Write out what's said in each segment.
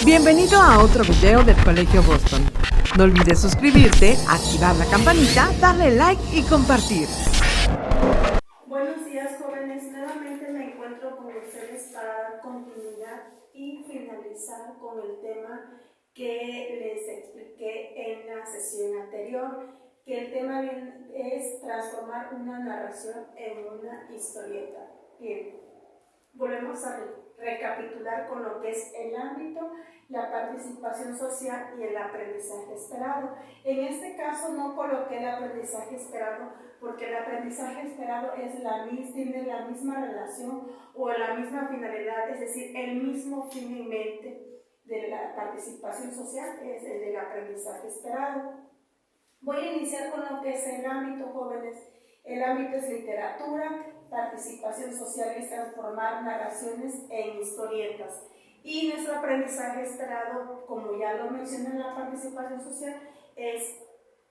Bienvenido a otro video del Colegio Boston. No olvides suscribirte, activar la campanita, darle like y compartir. Buenos días, jóvenes. Nuevamente me encuentro con ustedes para dar continuidad y finalizar con el tema que les expliqué en la sesión anterior, que el tema es transformar una narración en una historieta. Bien, volvemos a recapitular con lo que es el ámbito, la participación social y el aprendizaje esperado. En este caso no coloqué el aprendizaje esperado porque el aprendizaje esperado tiene la misma relación o la misma finalidad, es decir, el mismo fin en mente de la participación social es el del aprendizaje esperado. Voy a iniciar con lo que es el ámbito, jóvenes. El ámbito es literatura, participación social es transformar narraciones en historietas. Y nuestro aprendizaje esperado, como ya lo mencioné en la participación social, es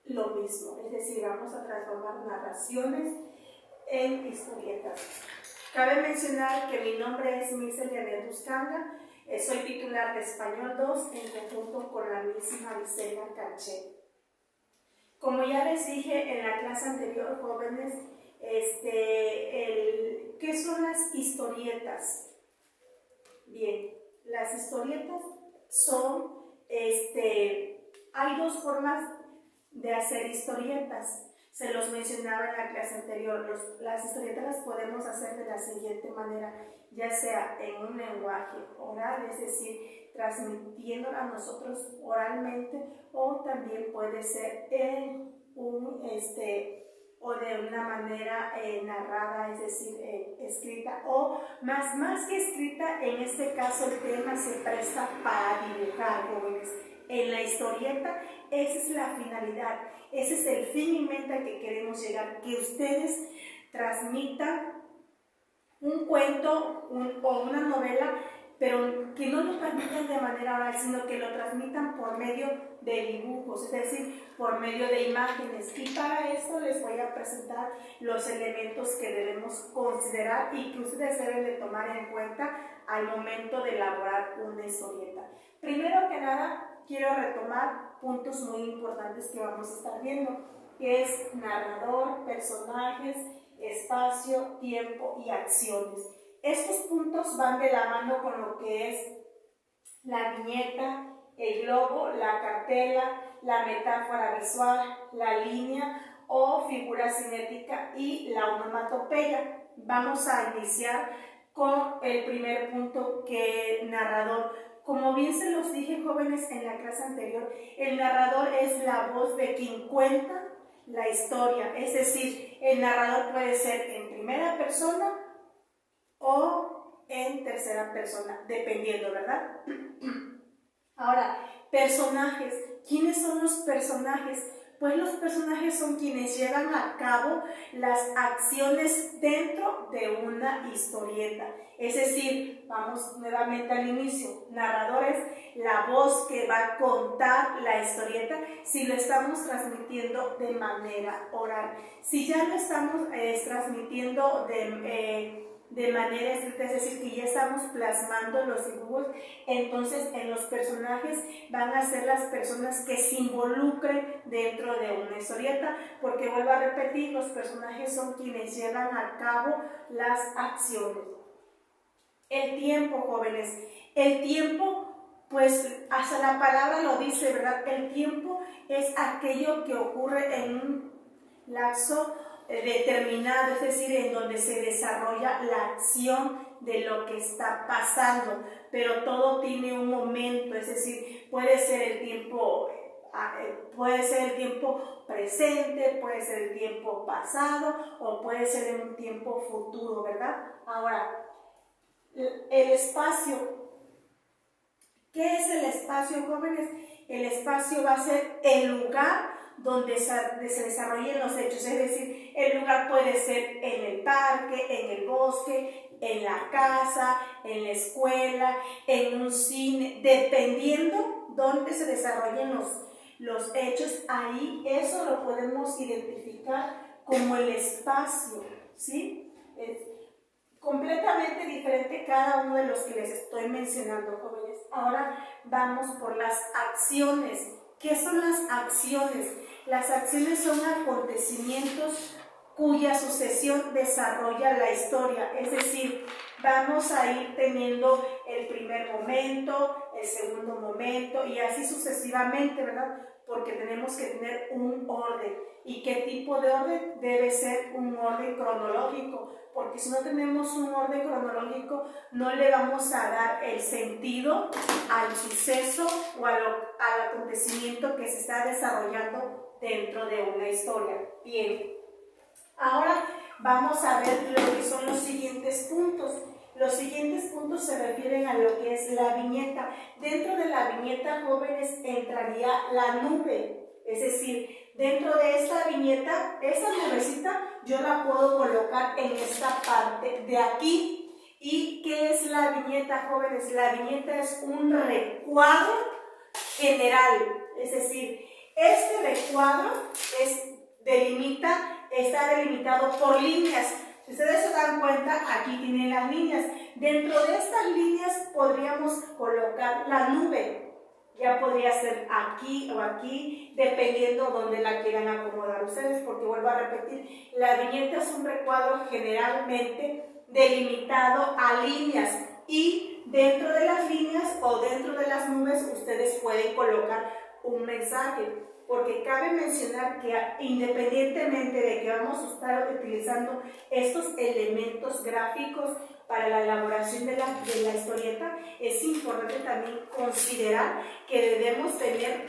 lo mismo. Es decir, vamos a transformar narraciones en historietas. Cabe mencionar que mi nombre es Miss Eliana Buscanga, soy titular de Español 2 en conjunto con la misma Vicena Canché. Como ya les dije en la clase anterior, jóvenes, ¿qué son las historietas? Bien, las historietas son, hay dos formas de hacer historietas. Se los mencionaba en la clase anterior. Las historietas las podemos hacer de la siguiente manera, ya sea en un lenguaje oral, es decir, transmitiéndola a nosotros oralmente, o también puede ser en o de una manera narrada, es decir, escrita, o más que escrita, en este caso el tema se presta para dibujar, jóvenes. En la historieta, esa es la finalidad, ese es el fin en mente al que queremos llegar, que ustedes transmitan un cuento o una novela, pero que no lo transmitan de manera oral, sino que lo transmitan por medio de dibujos, es decir, por medio de imágenes. Y para esto les voy a presentar los elementos que debemos considerar y que ustedes deben de tomar en cuenta al momento de elaborar una historieta. Primero que nada, quiero retomar puntos muy importantes que vamos a estar viendo, que es narrador, personajes, espacio, tiempo y acciones. Estos puntos van de la mano con lo que es la viñeta, el globo, la cartela, la metáfora visual, la línea o figura cinética y la onomatopeya. Vamos a iniciar con el primer punto, que es narrador. Como bien se los dije, jóvenes, en la clase anterior, el narrador es la voz de quien cuenta la historia, es decir, el narrador puede ser en primera persona o en tercera persona, dependiendo, ¿verdad? Ahora, personajes. ¿Quiénes son los personajes? Pues los personajes son quienes llevan a cabo las acciones dentro de una historieta. Es decir, vamos nuevamente al inicio, narradores, la voz que va a contar la historieta si lo estamos transmitiendo de manera oral. Si ya lo estamos transmitiendo de manera escrita, es decir, que ya estamos plasmando los dibujos, entonces en los personajes van a ser las personas que se involucren dentro de una historieta, porque vuelvo a repetir, los personajes son quienes llevan a cabo las acciones. El tiempo, jóvenes, el tiempo, pues hasta la palabra lo dice, ¿verdad? El tiempo es aquello que ocurre en un lapso determinado, es decir, en donde se desarrolla la acción de lo que está pasando, pero todo tiene un momento, es decir, puede ser el tiempo presente, puede ser el tiempo pasado o puede ser en un tiempo futuro, ¿verdad? Ahora, el espacio. ¿Qué es el espacio, jóvenes? El espacio va a ser el lugar donde se desarrollen los hechos, es decir, el lugar puede ser en el parque, en el bosque, en la casa, en la escuela, en un cine, dependiendo dónde se desarrollen los hechos, ahí eso lo podemos identificar como el espacio, ¿sí? completamente diferente cada uno de los que les estoy mencionando, jóvenes. Ahora vamos por las acciones. ¿Qué son las acciones? Las acciones son acontecimientos cuya sucesión desarrolla la historia, es decir, vamos a ir teniendo el primer momento, el segundo momento y así sucesivamente, ¿verdad? Porque tenemos que tener un orden. ¿Y qué tipo de orden? Debe ser un orden cronológico, porque si no tenemos un orden cronológico, no le vamos a dar el sentido al suceso o al acontecimiento que se está desarrollando dentro de una historia. Bien, ahora vamos a ver lo que son los siguientes puntos. Los siguientes puntos se refieren a lo que es la viñeta. Dentro de la viñeta, jóvenes, entraría la nube. Es decir, dentro de esta viñeta, esta nubecita, yo la puedo colocar en esta parte de aquí. ¿Y qué es la viñeta, jóvenes? La viñeta es un recuadro general. Es decir, este recuadro está delimitado por líneas. Si ustedes se dan cuenta, aquí tienen las líneas. Dentro de estas líneas podríamos colocar la nube. Ya podría ser aquí o aquí, dependiendo donde la quieran acomodar ustedes, porque vuelvo a repetir, la viñeta es un recuadro generalmente delimitado a líneas y dentro de las líneas o dentro de las nubes ustedes pueden colocar un mensaje. Porque cabe mencionar que independientemente de que vamos a estar utilizando estos elementos gráficos para la elaboración de la historieta, es importante también considerar que debemos tener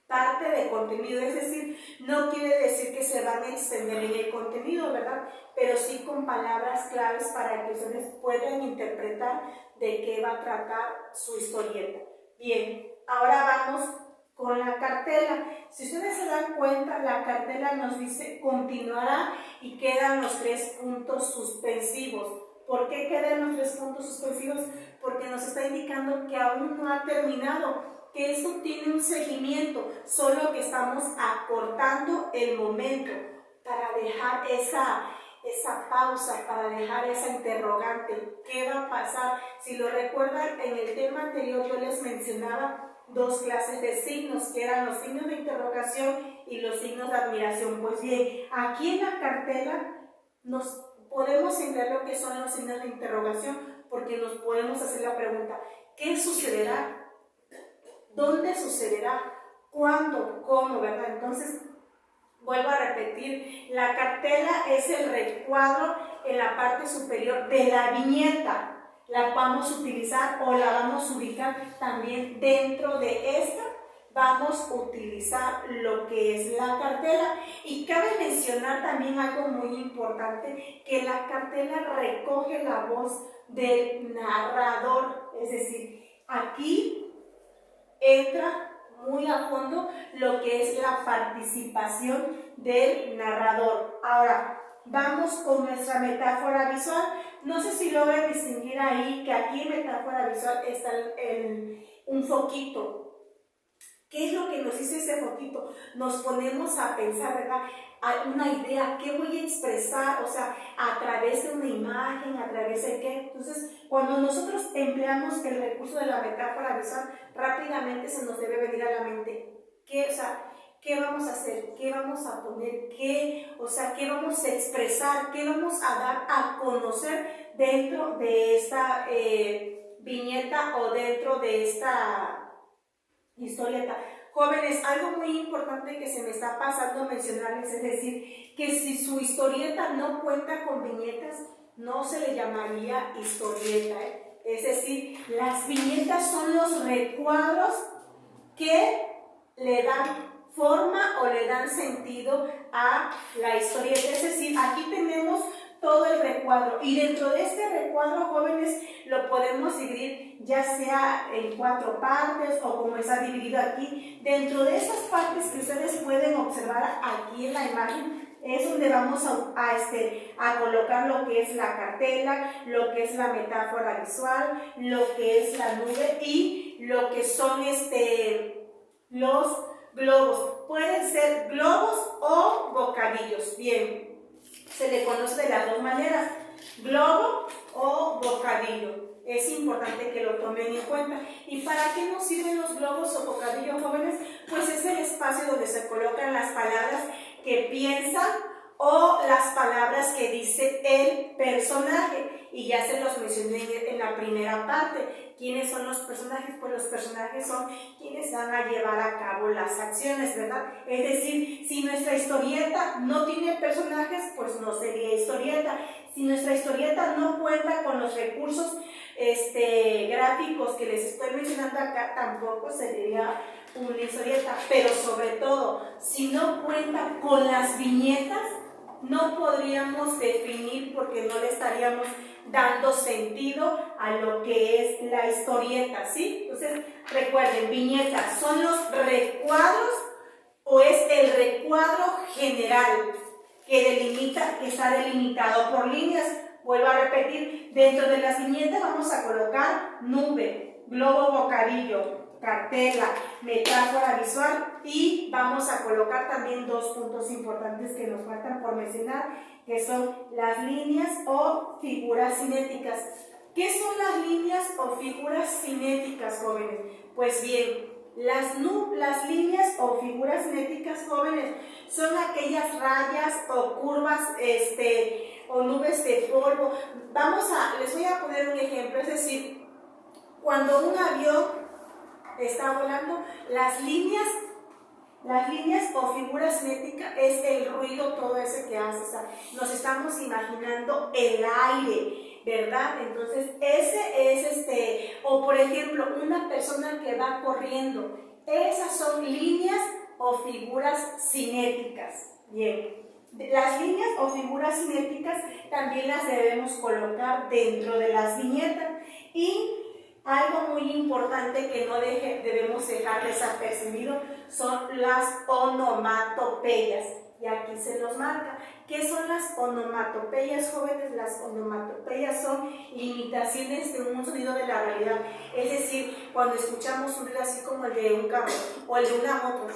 parte de contenido, es decir, no quiere decir que se van a extender en el contenido, ¿verdad? Pero sí con palabras claves para que ustedes puedan interpretar de qué va a tratar su historieta. Bien, ahora vamos con la cartela. Si ustedes se dan cuenta, la cartela nos dice continuará y quedan los 3 puntos suspensivos. ¿Por qué quedan los 3 puntos suspensivos? Porque nos está indicando que aún no ha terminado, que esto tiene un seguimiento, solo que estamos acortando el momento para dejar esa pausa, para dejar esa interrogante. ¿Qué va a pasar? Si lo recuerdan, en el tema anterior yo les mencionaba 2 clases de signos, que eran los signos de interrogación y los signos de admiración. Pues bien, aquí en la cartela nos podemos entender lo que son los signos de interrogación, porque nos podemos hacer la pregunta, ¿qué sucederá? ¿Dónde sucederá? ¿Cuándo? ¿Cómo? ¿Verdad? Entonces, vuelvo a repetir, la cartela es el recuadro en la parte superior de la viñeta. La vamos a utilizar o la vamos a ubicar también dentro de esta. Vamos a utilizar lo que es la cartela. Y cabe mencionar también algo muy importante, que la cartela recoge la voz del narrador. Es decir, aquí entra muy a fondo lo que es la participación del narrador. Ahora, vamos con nuestra metáfora visual. No sé si logran distinguir ahí que aquí en metáfora visual está un foquito. ¿Qué es lo que nos dice ese foquito? Nos ponemos a pensar, ¿verdad? A una idea, ¿qué voy a expresar? O sea, a través de una imagen, a través de qué. Entonces, cuando nosotros empleamos el recurso de la metáfora visual, rápidamente se nos debe venir a la mente. ¿Qué vamos a hacer? ¿Qué vamos a poner? ¿Qué vamos a expresar? ¿Qué vamos a dar a conocer dentro de esta viñeta o dentro de esta historieta? Jóvenes, algo muy importante que se me está pasando a mencionarles es decir, que si su historieta no cuenta con viñetas, no se le llamaría historieta, ¿eh? Es decir, las viñetas son los recuadros que le dan forma o le dan sentido a la historieta. Es decir, aquí tenemos todo el recuadro y dentro de este recuadro, jóvenes, lo podemos dividir ya sea en 4 partes o como está dividido aquí. Dentro de esas partes que ustedes pueden observar aquí en la imagen es donde vamos a colocar lo que es la cartela, lo que es la metáfora visual, lo que es la nube y lo que son los globos. Pueden ser globos o bocadillos. Bien, se le conoce de las 2 maneras. globo o bocadillo. Es importante que lo tomen en cuenta. ¿Y para qué nos sirven los globos o bocadillos, jóvenes? Pues es el espacio donde se colocan las palabras que piensan o las palabras que dice el personaje. Y ya se los mencioné en la primera parte. ¿Quiénes son los personajes? Pues los personajes son quienes van a llevar a cabo las acciones, ¿verdad? Es decir, si nuestra historieta no tiene personajes, pues no sería historieta. Si nuestra historieta no cuenta con los recursos gráficos que les estoy mencionando acá, tampoco sería una historieta. Pero sobre todo, si no cuenta con las viñetas, no podríamos definir, porque no le estaríamos dando sentido a lo que es la historieta, ¿sí? Entonces, recuerden, viñetas son los recuadros o es el recuadro general que está delimitado por líneas. Vuelvo a repetir, dentro de las viñetas vamos a colocar nube, globo bocadillo, cartela, metáfora visual y vamos a colocar también dos puntos importantes que nos faltan por mencionar, que son las líneas o figuras cinéticas. ¿Qué son las líneas o figuras cinéticas, jóvenes? Pues bien, las líneas o figuras cinéticas, jóvenes, son aquellas rayas o curvas o nubes de polvo. Les voy a poner un ejemplo, es decir, cuando un avión está volando, las líneas o figuras cinéticas es el ruido, todo ese que hace, o sea, nos estamos imaginando el aire, ¿verdad? Entonces, ese es o por ejemplo, una persona que va corriendo, esas son líneas o figuras cinéticas. Bien. Las líneas o figuras cinéticas también las debemos colocar dentro de las viñetas. Y algo muy importante que no debemos dejar desapercibido son las onomatopeyas. Y aquí se nos marca. ¿Qué son las onomatopeyas, jóvenes? Las onomatopeyas son imitaciones de un sonido de la realidad. Es decir, cuando escuchamos un ruido así como el de un carro o el de una moto,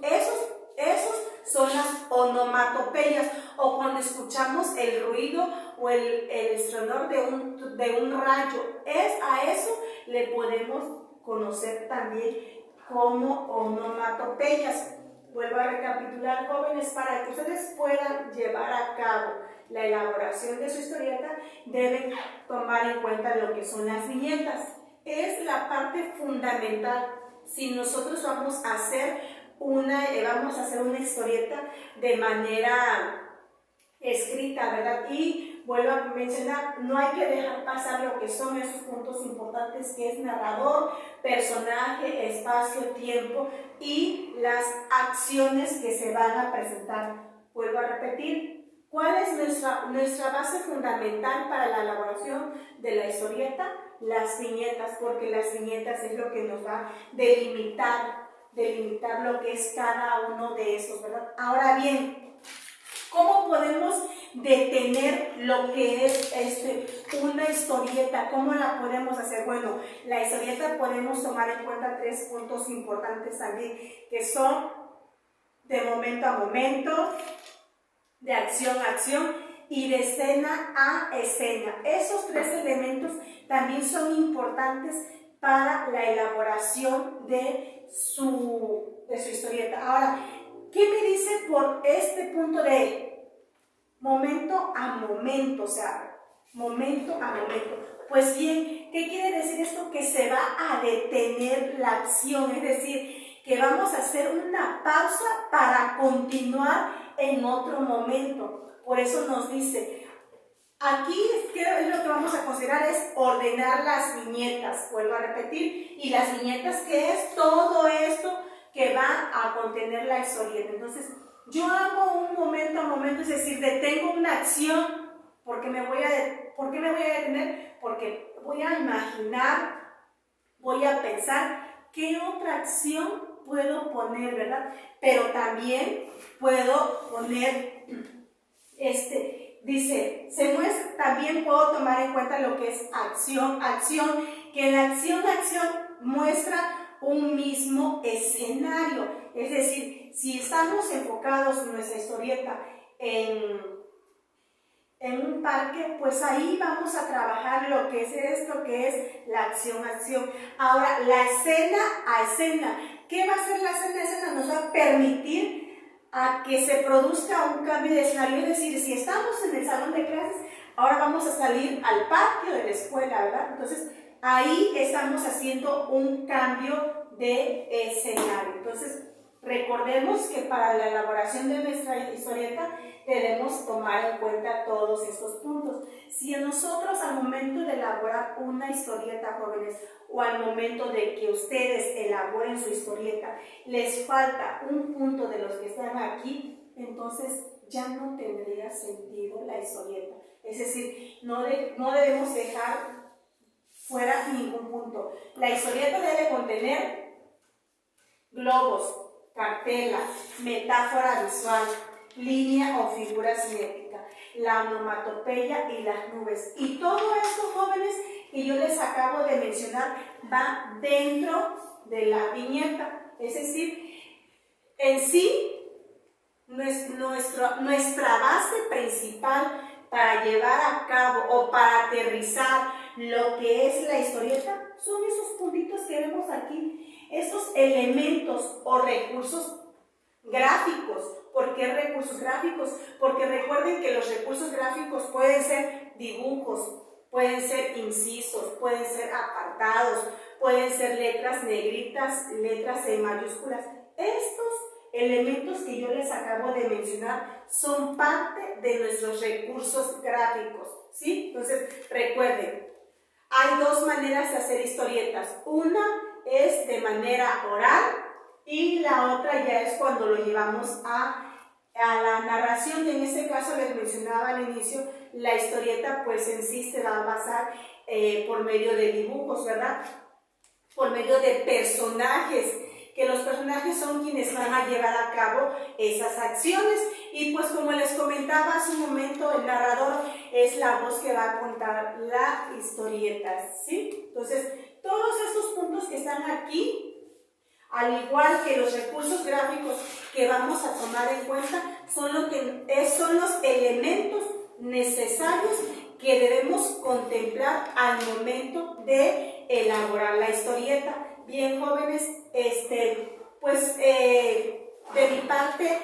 esos son las onomatopeyas. O cuando escuchamos el ruido o el estruendor de un rayo, a eso le podemos conocer también como onomatopeyas. Vuelvo a recapitular, jóvenes, para que ustedes puedan llevar a cabo la elaboración de su historieta, deben tomar en cuenta lo que son las viñetas. Es la parte fundamental. Si nosotros vamos a hacer una historieta de manera escrita, ¿verdad? Y vuelvo a mencionar, no hay que dejar pasar lo que son esos puntos importantes, que es narrador, personaje, espacio, tiempo y las acciones que se van a presentar. Vuelvo a repetir, ¿cuál es nuestra base fundamental para la elaboración de la historieta? Las viñetas, porque las viñetas es lo que nos va a delimitar lo que es cada uno de esos, ¿verdad? Ahora bien, ¿cómo podemos detener lo que es una historieta? ¿Cómo la podemos hacer? Bueno, la historieta podemos tomar en cuenta tres puntos importantes también, que son de momento a momento, de acción a acción y de escena a escena. Esos tres elementos también son importantes para la elaboración de su historieta. Ahora, ¿qué me dice por este punto de momento a momento? O sea, momento a momento. Pues bien, ¿qué quiere decir esto? Que se va a detener la acción, es decir, que vamos a hacer una pausa para continuar en otro momento. Por eso nos dice, aquí es lo que vamos a considerar es ordenar las viñetas. Vuelvo a repetir, y las viñetas, ¿qué es? Todo esto que va a contener la historieta. Entonces, yo hago un momento a momento, es decir, detengo una acción. ¿Por qué me voy a detener? Porque voy a imaginar, voy a pensar qué otra acción puedo poner, ¿verdad? Pero también puedo poner, dice, también puedo tomar en cuenta lo que es acción, que la acción muestra un mismo escenario. Es decir, si estamos enfocados en nuestra historieta en un parque, pues ahí vamos a trabajar lo que es esto, que es la acción-acción. Ahora, la escena a escena. ¿Qué va a hacer la escena a escena? Nos va a permitir a que se produzca un cambio de escenario. Es decir, si estamos en el salón de clases, ahora vamos a salir al patio de la escuela, ¿verdad? Entonces, ahí estamos haciendo un cambio de escenario. Entonces, recordemos que para la elaboración de nuestra historieta debemos tomar en cuenta todos estos puntos. Si a nosotros al momento de elaborar una historieta, jóvenes, o al momento de que ustedes elaboren su historieta, les falta un punto de los que están aquí, entonces ya no tendría sentido la historieta. Es decir, no debemos dejar fuera ningún punto. La historieta debe contener globos, cartela, metáfora visual, línea o figura cinética, la onomatopeya y las nubes. Y todo esto, jóvenes, que yo les acabo de mencionar, va dentro de la viñeta. Es decir, en sí, nuestra base principal para llevar a cabo o para aterrizar lo que es la historieta son esos puntitos que vemos aquí. Esos elementos o recursos gráficos. ¿Por qué recursos gráficos? Porque recuerden que los recursos gráficos pueden ser dibujos, pueden ser incisos, pueden ser apartados, pueden ser letras negritas, letras en mayúsculas. Estos elementos que yo les acabo de mencionar son parte de nuestros recursos gráficos, ¿sí? Entonces, recuerden, hay dos maneras de hacer historietas. Una es de manera oral y la otra ya es cuando lo llevamos a la narración, y en este caso les mencionaba al inicio, la historieta pues en sí se va a basar por medio de dibujos, ¿verdad? Por medio de personajes, que los personajes son quienes van a llevar a cabo esas acciones. Y pues como les comentaba hace un momento, el narrador es la voz que va a contar la historieta, ¿sí? Entonces, todos estos puntos que están aquí, al igual que los recursos gráficos que vamos a tomar en cuenta, son los elementos necesarios que debemos contemplar al momento de elaborar la historieta. Bien, jóvenes, pues de mi parte,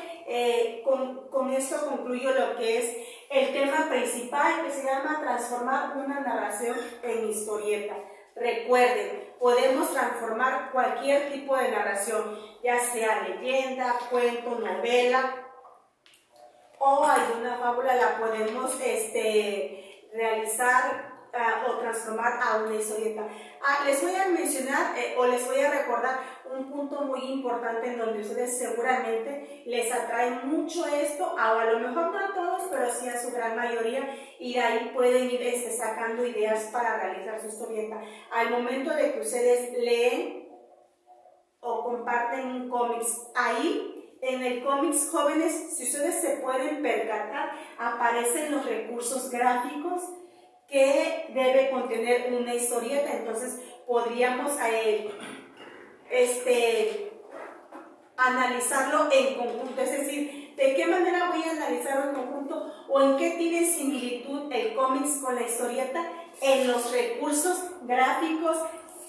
con esto concluyo lo que es el tema principal, que se llama transformar una narración en historieta. Recuerden, podemos transformar cualquier tipo de narración, ya sea leyenda, cuento, novela o alguna fábula, la podemos realizar o transformar a una historieta. Les voy a mencionar o les voy a recordar un punto muy importante en donde ustedes seguramente les atrae mucho esto, o a lo mejor no a todos, pero sí a su gran mayoría, y de ahí pueden ir sacando ideas para realizar su historieta. Al momento de que ustedes leen o comparten un cómics, ahí en el cómics, jóvenes, si ustedes se pueden percatar, aparecen los recursos gráficos que debe contener una historieta. Entonces podríamos analizarlo en conjunto, es decir, de qué manera voy a analizarlo en conjunto o en qué tiene similitud el cómics con la historieta en los recursos gráficos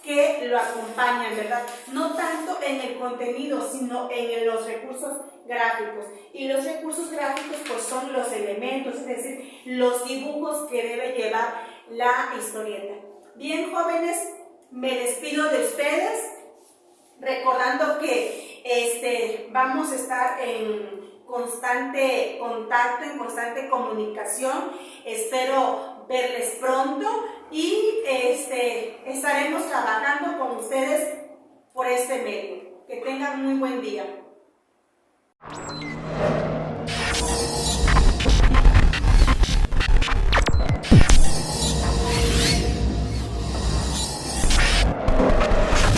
que lo acompañan, ¿verdad? No tanto en el contenido, sino en los recursos gráficos. Y los recursos gráficos pues son los elementos, es decir, los dibujos que debe llevar la historieta. Bien, jóvenes, me despido de ustedes, recordando que vamos a estar en constante contacto, en constante comunicación. Espero verles pronto y estaremos trabajando con ustedes por este medio. Que tengan muy buen día.